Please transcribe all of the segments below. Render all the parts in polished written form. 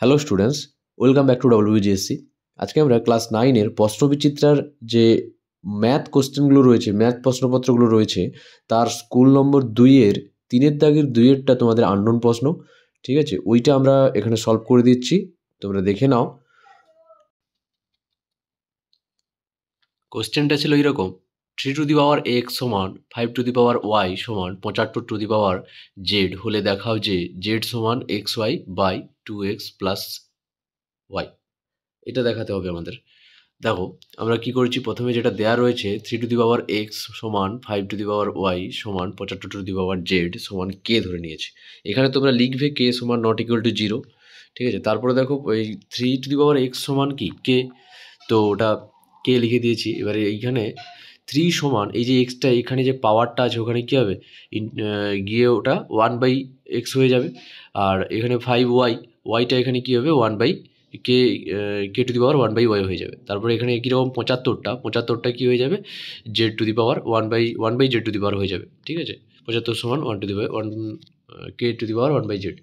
Hello students, welcome back to WBGSC। আজকে আমরা class 9-এর প্রশ্নবিচিত্রার যে ম্যাথ কোশ্চেনগুলো রয়েছে, ম্যাথ প্রশ্নপত্রগুলো রয়েছে, তার স্কুল নম্বর 2-এর 3-এর দাগের 2-এরটা তোমাদের আননোন প্রশ্ন, ঠিক আছে? ওইটা আমরা এখানে সলভ করে দিচ্ছি, তোমরা দেখে নাও। কোশ্চেনটা ছিল এরকম: 3 x সমান 5y সমান 75z হলে দেখাও যে z সমান xy by 2x plus y। এটা দেখাতে হবে আমাদের। দেখো, আমরা কি করেছি, প্রথমে যেটা দেয়া রয়েছে 3x সমান 5y সমান 75z সমান k ধরে নিয়েছি। এখানে তোমরা লিখবে k সমান নট ইকুয়াল টু 0, ঠিক আছে? তারপরে দেখো এই 3x সমান কি k, তো ওটা k লিখে দিয়েছি। এবারে এইখানে 3 সমান এই যে এক্সটা, এখানে যে পাওয়ারটা আছে ওখানে কী হবে, গিয়ে ওটা 1/x হয়ে যাবে। আর এখানে 5y, ওয়াইটা এখানে কী হবে 1/k, k to the power 1/y হয়ে যাবে। তারপরে এখানে কীরকম 75টা কী হয়ে যাবে, z to the power 1/z to the power হয়ে যাবে, ঠিক আছে? 75 সমান 1 to the power 1 k to the power 1/z।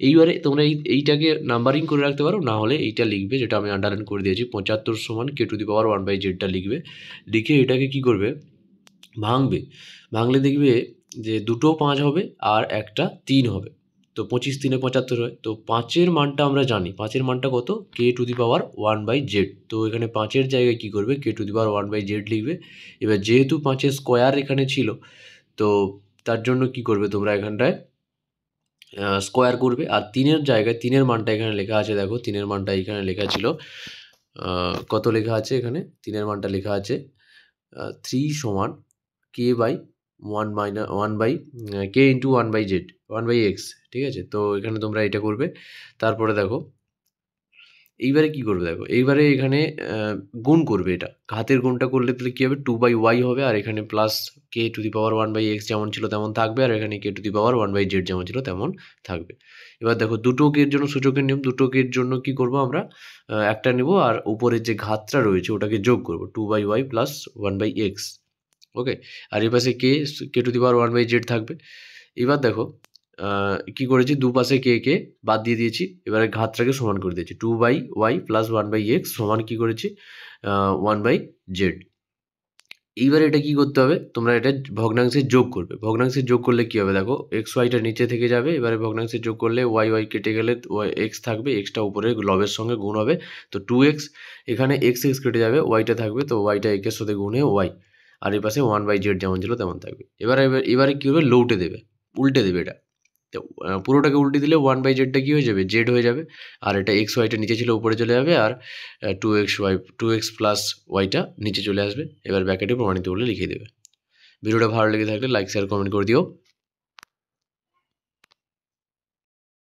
এইবারে তোমরা এইটাকে নাম্বারিং করে রাখতে পারো, না হলে এইটা লিখবে যেটা আমি আন্ডারলাইন করে দিয়েছি, 75 সমান k টু দি পাওয়ার 1/zটা লিখবে। লিখে এটাকে কি করবে, ভাঙবে। ভাঙলে দেখবে যে দুটো 5 হবে আর একটা 3 হবে, তো 25 3 75 হয়। তো 5-এর মানটা আমরা জানি, 5-এর মানটা কত, k to the power 1/z। তো এখানে 5-এর জায়গায় কি করবে, k to the power 1/z লিখবে। এবার যেহেতু 5-এর স্কোয়ার এখানে ছিল, তো তার জন্য কি করবে তোমরা এখানটায় স্কোয়ার করবে। আর 3-এর জায়গায় 3-এর মানটা এখানে লেখা আছে, দেখো 3-এর মানটা এখানে লেখা ছিল, কত লেখা আছে এখানে, 3-এর মানটা লেখা আছে 3 সমান k by 1 k into 1/z 1/x, ঠিক আছে? তো এখানে তোমরা এটা করবে। তারপরে দেখো এইবারে কি করবে, দেখো এইবারে এখানে গুণ করবে, এটা ঘাতের গুণটা করলে তাহলে কী হবে, 2/y হবে। আর এখানে plus k to the power 1/x যেমন ছিল তেমন থাকবে, আর এখানে k to the power 1/z যেমন ছিল তেমন থাকবে। এবার দেখো দুটো কের জন্য সূচকের নিয়ম, দুটো কের জন্য কি করব আমরা, একটা নেব আর উপরের যে ঘাতটা রয়েছে ওটাকে যোগ করব, 2/y প্লাস 1/x, ওকে। আর এই পাশে k to the power 1/z থাকবে। এবার দেখো কি করেছি, দুপাশে কে বাদ দিয়ে দিয়েছি, এবারে ঘাতটাকে সমান করে দিয়েছি, 2/y প্লাস 1/x সমান কি করেছি 1/z। এইবারে এটা কি করতে হবে, তোমরা এটা ভগ্নাংশে যোগ করবে। ভগ্নাংশে যোগ করলে কি হবে, দেখো এক্স ওয়াইটা নিচে থেকে যাবে, এবারে ভগ্নাংশে যোগ করলে ওয়াই কেটে গেলে এক্স থাকবে, এক্সটা উপরে লবের সঙ্গে গুণ হবে, তো 2x, এখানে এক্স কেটে যাবে, ওয়াইটা থাকবে, তো ওয়াইটা একের সাথে গুণে ওয়াই, আর এই পাশে 1/z যেমন ছিল তেমন থাকবে। এবারে কি হবে, লৌটে দেবে, উল্টে দেবে এটা। তো পুরোটাকে উল্টে দিলে 1/zটা কী হয়ে যাবে, জেড হয়ে যাবে। আর এটা এক্স ওয়াইটা নিচে ছিল উপরে চলে যাবে, আর 2x প্লাস ওয়াইটা নিচে চলে আসবে। এবার ব্র্যাকেটে প্রমাণিত বলে লিখে দেবে। ভিডিওটা ভালো লেগে থাকলে লাইক শেয়ার কমেন্ট করে দিও।